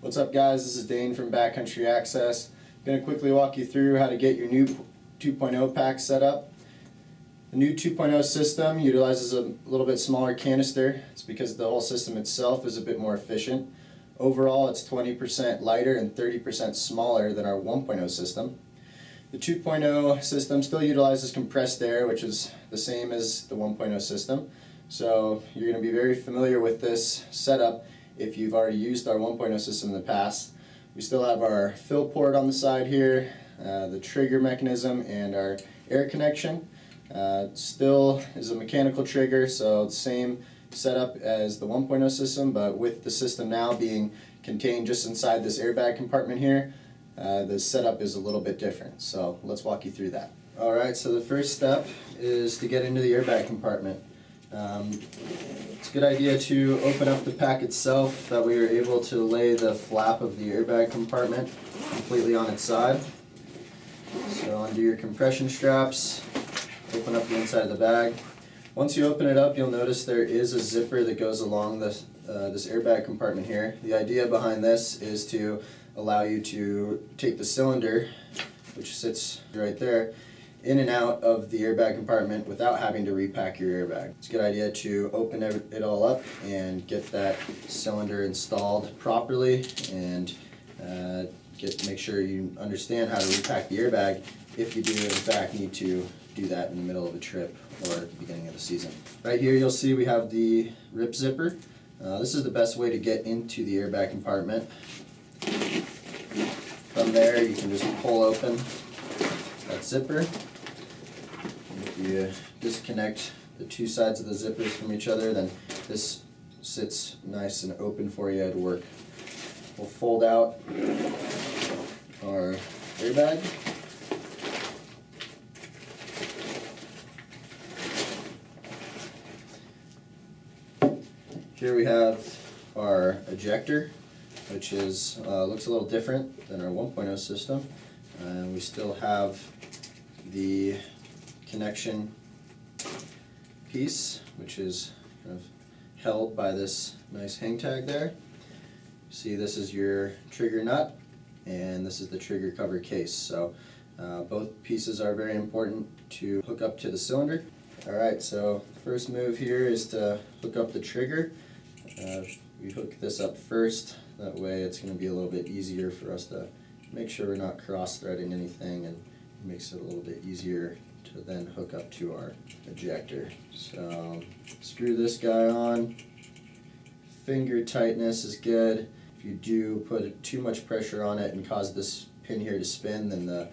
What's up, guys? This is Dane from Backcountry Access. I'm going to quickly walk you through how to get your new 2.0 pack set up. The new 2.0 system utilizes a little bit smaller canister. It's because the whole system itself is a bit more efficient. Overall, it's 20% lighter and 30% smaller than our 1.0 system. The 2.0 system still utilizes compressed air, which is the same as the 1.0 system. So you're going to be very familiar with this setup if you've already used our 1.0 system in the past. We still have our fill port on the side here, the trigger mechanism, and our air connection. Still is a mechanical trigger, so it's the same setup as the 1.0 system, but with the system now being contained just inside this airbag compartment here, the setup is a little bit different. So let's walk you through that. Alright, so the first step is to get into the airbag compartment. It's a good idea to open up the pack itself, that way you're able to lay the flap of the airbag compartment completely on its side. So undo your compression straps, open up the inside of the bag. Once you open it up, you'll notice there is a zipper that goes along this airbag compartment here. The idea behind this is to allow you to take the cylinder, which sits right there, in and out of the airbag compartment without having to repack your airbag. It's a good idea to open it all up and get that cylinder installed properly, and make sure you understand how to repack the airbag if you do in fact need to do that in the middle of a trip or at the beginning of the season. Right here you'll see we have the rip zipper. This is the best way to get into the airbag compartment. From there you can just pull open that zipper. If you disconnect the two sides of the zippers from each other, then this sits nice and open for you to work. We'll fold out our airbag. Here we have our ejector, which is looks a little different than our 1.0 system. We still have the connection piece, which is kind of held by this nice hang tag there. See, this is your trigger nut, and this is the trigger cover case. So both pieces are very important to hook up to the cylinder. Alright, so first move here is to hook up the trigger. We hook this up first, that way it's going to be a little bit easier for us to make sure we're not cross-threading anything, and it makes it a little bit easier to then hook up to our ejector. So screw this guy on. Finger tightness is good. If you do put too much pressure on it and cause this pin here to spin, then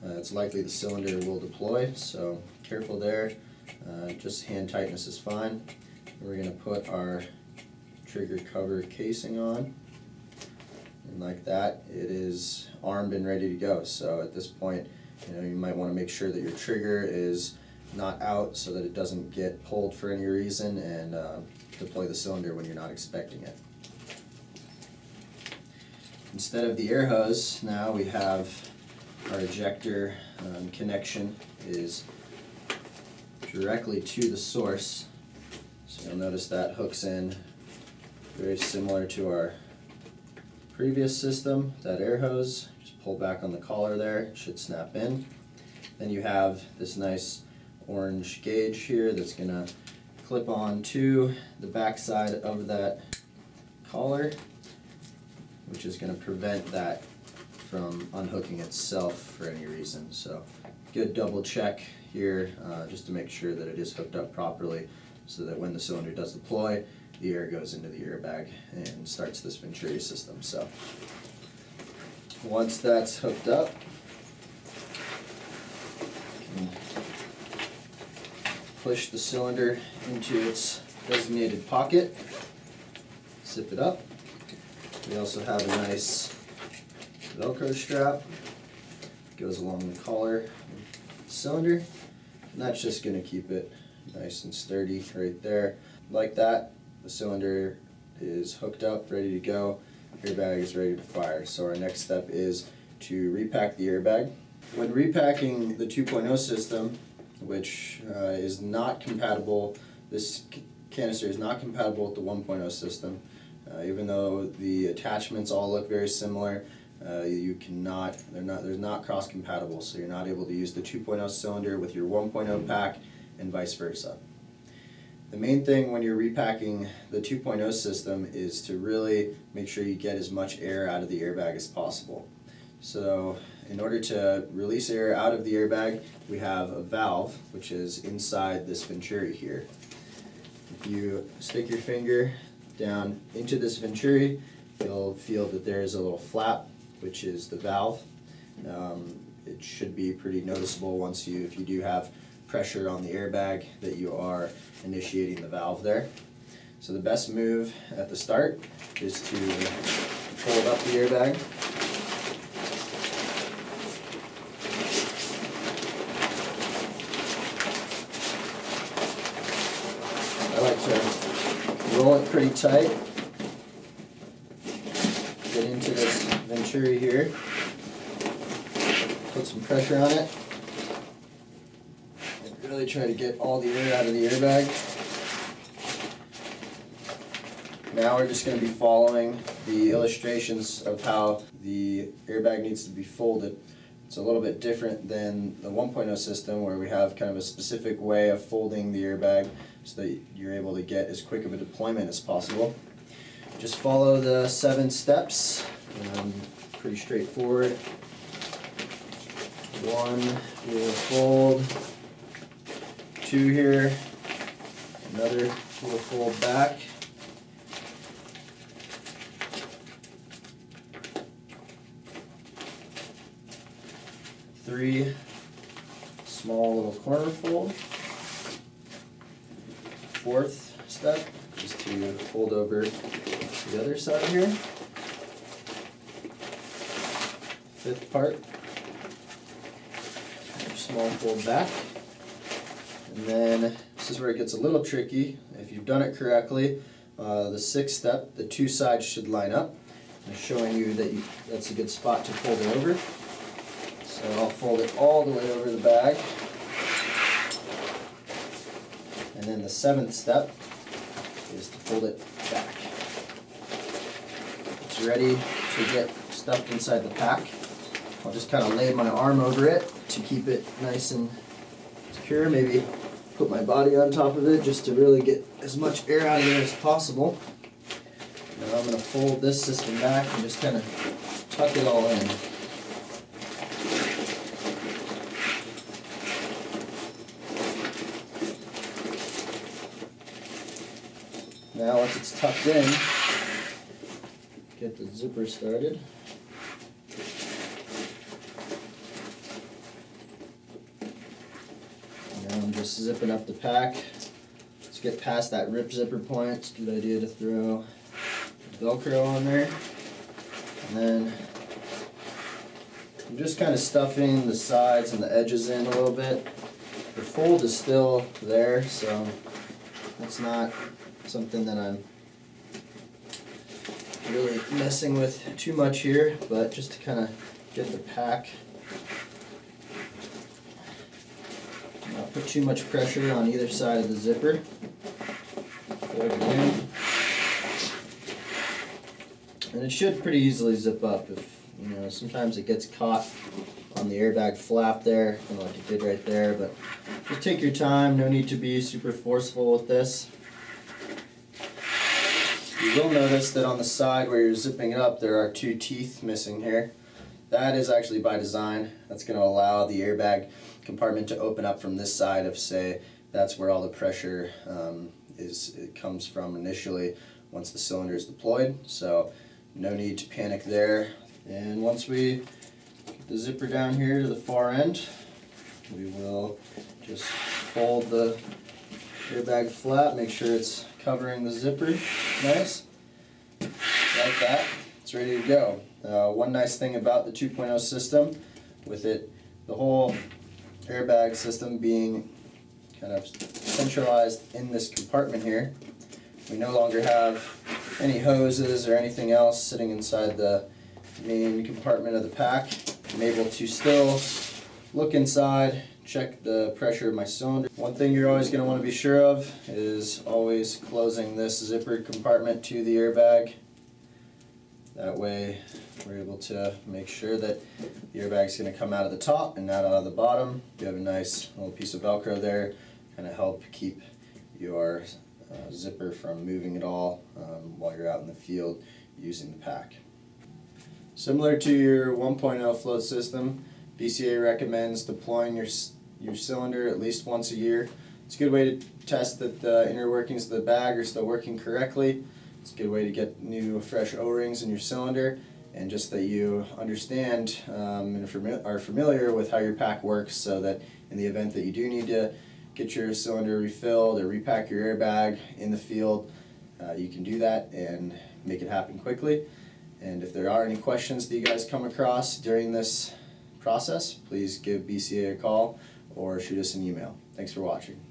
it's likely the cylinder will deploy, so careful there. Just hand tightness is fine. We're going to put our trigger cover casing on, and like that it is armed and ready to go. So at this point, you might want to make sure that your trigger is not out so that it doesn't get pulled for any reason and deploy the cylinder when you're not expecting it. Instead of the air hose, now we have our ejector connection is directly to the source. So you'll notice that hooks in very similar to our previous system. That air hose, just pull back on the collar there, it should snap in. Then you have this nice orange gauge here that's going to clip on to the back side of that collar, which is going to prevent that from unhooking itself for any reason. So good double check here just to make sure that it is hooked up properly, so that when the cylinder does deploy, the air goes into the airbag and starts this Venturi system. So once that's hooked up, you can push the cylinder into its designated pocket, zip it up. We also have a nice Velcro strap that goes along the collar of the cylinder, and that's just going to keep it nice and sturdy right there. Like that, the cylinder is hooked up, ready to go, airbag is ready to fire. So our next step is to repack the airbag. When repacking the 2.0 system, which is not compatible, this canister is not compatible with the 1.0 system, Even though the attachments all look very similar, they're not cross compatible, so you're not able to use the 2.0 cylinder with your 1.0 pack and vice versa. The main thing when you're repacking the 2.0 system is to really make sure you get as much air out of the airbag as possible. So in order to release air out of the airbag, we have a valve which is inside this venturi here. If you stick your finger down into this venturi, you'll feel that there is a little flap, which is the valve. It should be pretty noticeable if you do have pressure on the airbag, that you are initiating the valve there. So the best move at the start is to fold up the airbag. I like to roll it pretty tight, get into this venturi here, put some pressure on it, and really try to get all the air out of the airbag. Now we're just going to be following the illustrations of how the airbag needs to be folded. It's a little bit different than the 1.0 system, where we have kind of a specific way of folding the airbag so that you're able to get as quick of a deployment as possible. Just follow the 7 steps. Pretty straightforward. 1, we will fold. 2 here. Another will fold back. 3, small little corner fold. 4th step is to fold over the other side here. 5th part, small fold back. And then this is where it gets a little tricky. If you've done it correctly, the 6th step, the 2 sides should line up. I'm showing you that that's a good spot to fold it over. So I'll fold it all the way over the bag. And then the 7th step is to fold it back. It's ready to get stuffed inside the pack. I'll just kind of lay my arm over it to keep it nice and secure. Maybe put my body on top of it just to really get as much air out of it as possible. Now I'm going to fold this system back and just kind of tuck it all in. Now once it's tucked in, get the zipper started. Now I'm just zipping up the pack. Let's get past that rip zipper point. It's a good idea to throw Velcro on there. And then I'm just kind of stuffing the sides and the edges in a little bit. The fold is still there, so it's not something that I'm really messing with too much here, but just to kind of get the pack, not put too much pressure on either side of the zipper. Plug it in. And it should pretty easily zip up. If sometimes it gets caught on the airbag flap there, kind of like it did right there, but just take your time. No need to be super forceful with this. You will notice that on the side where you're zipping it up, there are 2 teeth missing here. That is actually by design. That's going to allow the airbag compartment to open up from this side if, say, that's where all the pressure it comes from initially once the cylinder is deployed. So no need to panic there. And once we get the zipper down here to the far end, we will just fold the airbag flat, make sure it's covering the zipper nice, like that. It's ready to go. One nice thing about the 2.0 system, with it, the whole airbag system being kind of centralized in this compartment here, we no longer have any hoses or anything else sitting inside the main compartment of the pack. I'm able to still look inside, check the pressure of my cylinder. One thing you're always going to want to be sure of is always closing this zipper compartment to the airbag. That way we're able to make sure that the airbag is going to come out of the top and not out of the bottom. You have a nice little piece of Velcro there, kind of help keep your zipper from moving at all while you're out in the field using the pack. Similar to your 1.0 float system, BCA recommends deploying your cylinder at least once a year. It's a good way to test that the inner workings of the bag are still working correctly. It's a good way to get new fresh O-rings in your cylinder, and just that you understand and are familiar with how your pack works, so that in the event that you do need to get your cylinder refilled or repack your airbag in the field, you can do that and make it happen quickly. And if there are any questions that you guys come across during this process, please give BCA a call or shoot us an email. Thanks for watching.